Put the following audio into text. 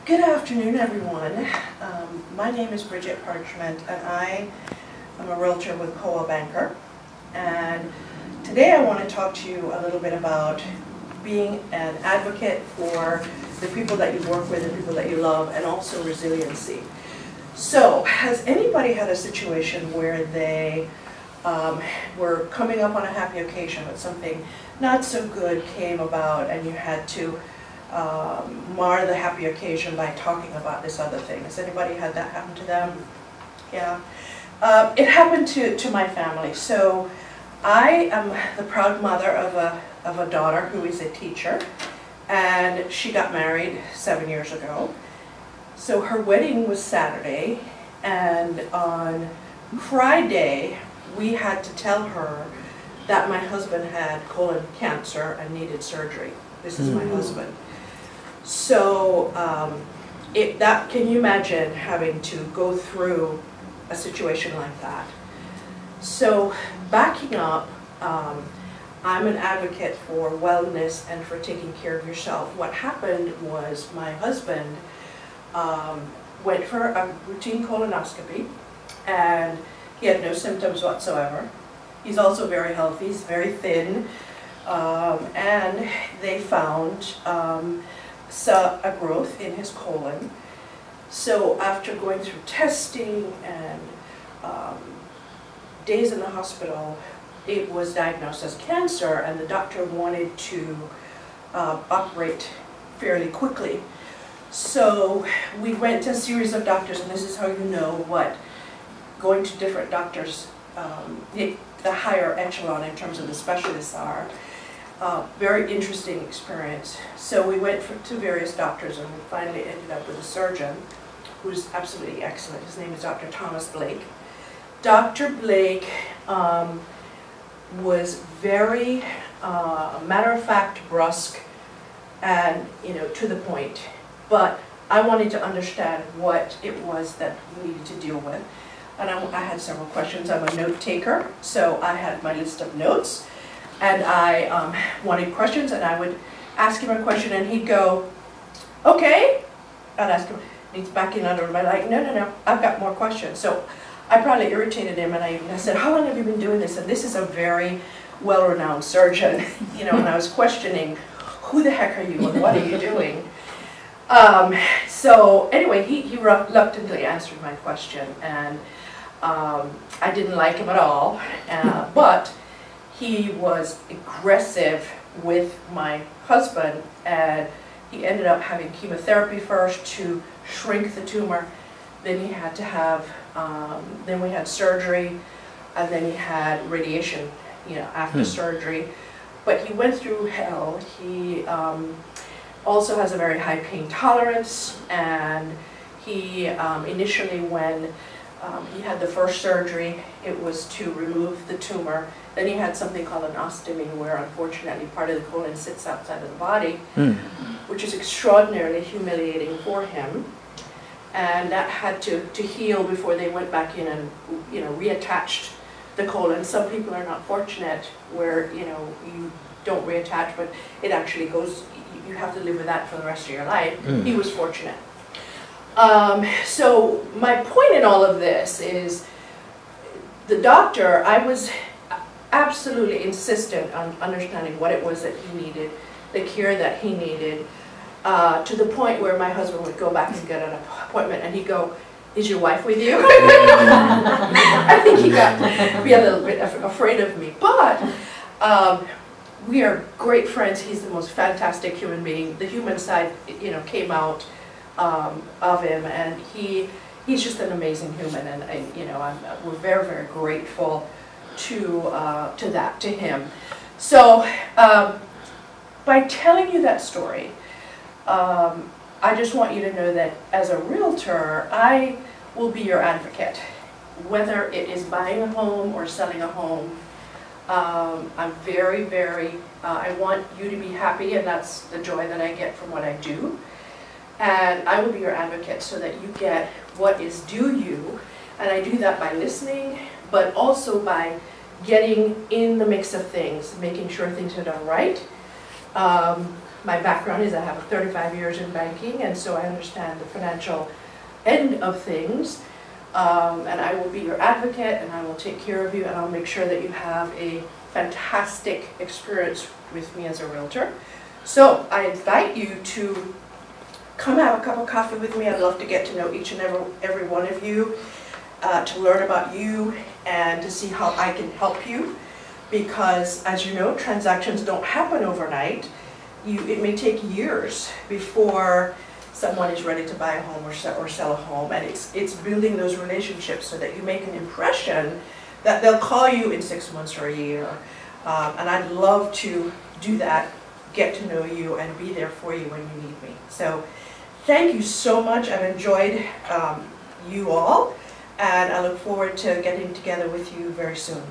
Good afternoon, everyone. My name is Bridget Parchment, and I am a realtor with Coldwell Banker. And today I want to talk to you a little bit about being an advocate for the people that you work with, the people that you love, and also resiliency. So, has anybody had a situation where they were coming up on a happy occasion, but something not so good came about, and you had to mar the happy occasion by talking about this other thing? Has anybody had that happen to them? Yeah. It happened to my family. So I am the proud mother of a daughter who is a teacher, and she got married 7 years ago. So her wedding was Saturday, and on Friday we had to tell her that my husband had colon cancer and needed surgery. This is my husband. So can you imagine having to go through a situation like that? So backing up, I'm an advocate for wellness and for taking care of yourself. What happened was my husband went for a routine colonoscopy, and he had no symptoms whatsoever. He's also very healthy, he's very thin, and they found a growth in his colon. So after going through testing and days in the hospital, it was diagnosed as cancer, and the doctor wanted to operate fairly quickly. So we went to a series of doctors, and this is how you know what going to different doctors, the higher echelon in terms of the specialists are. Very interesting experience. So we went to various doctors, and we finally ended up with a surgeon who's absolutely excellent. His name is Dr. Thomas Blake. Dr. Blake was very matter-of-fact, brusque, and to the point. But I wanted to understand what it was that we needed to deal with, and I had several questions. I'm a note taker, so I had my list of notes. And I wanted questions, and I would ask him a question, and he'd go, okay. I'd ask him, and he's backing under my like, no, I've got more questions. So I probably irritated him, and I said, how long have you been doing this? And this is a very well-renowned surgeon, and I was questioning, who the heck are you, and what are you doing? So anyway, he reluctantly answered my question, and I didn't like him at all, but he was aggressive with my husband, and he ended up having chemotherapy first to shrink the tumor. Then he had to have, then we had surgery, and then he had radiation, after surgery. But he went through hell. He also has a very high pain tolerance, and he initially, when he had the first surgery, it was to remove the tumor. Then he had something called an ostomy, where unfortunately part of the colon sits outside of the body, which is extraordinarily humiliating for him. And that had to heal before they went back in and reattached the colon. Some people are not fortunate where you don't reattach, but it actually goes. You have to live with that for the rest of your life. He was fortunate. So my point in all of this is the doctor, I was absolutely insistent on understanding what it was that he needed, the care that he needed, to the point where my husband would go back and get an appointment, and he'd go, is your wife with you? I think he got to be a little bit afraid of me, but we are great friends. He's the most fantastic human being. The human side, came out of him, and he's just an amazing human, and we're very, very grateful to him. So by telling you that story, I just want you to know that as a realtor, I will be your advocate, whether it is buying a home or selling a home. I'm very, very, I want you to be happy, and that's the joy that I get from what I do. And I will be your advocate so that you get what is due you. And I do that by listening, but also by getting in the mix of things, making sure things are done right. My background is I have 35 years in banking, and so I understand the financial end of things. And I will be your advocate, and I will take care of you, and I'll make sure that you have a fantastic experience with me as a realtor. So I invite you to come have a cup of coffee with me. I'd love to get to know each and every one of you, to learn about you and to see how I can help you. Because as you know, transactions don't happen overnight. It may take years before someone is ready to buy a home or sell a home, and it's building those relationships so that you make an impression that they'll call you in 6 months or a year. And I'd love to do that, get to know you, and be there for you when you need me. So thank you so much. I've enjoyed you all, and I look forward to getting together with you very soon.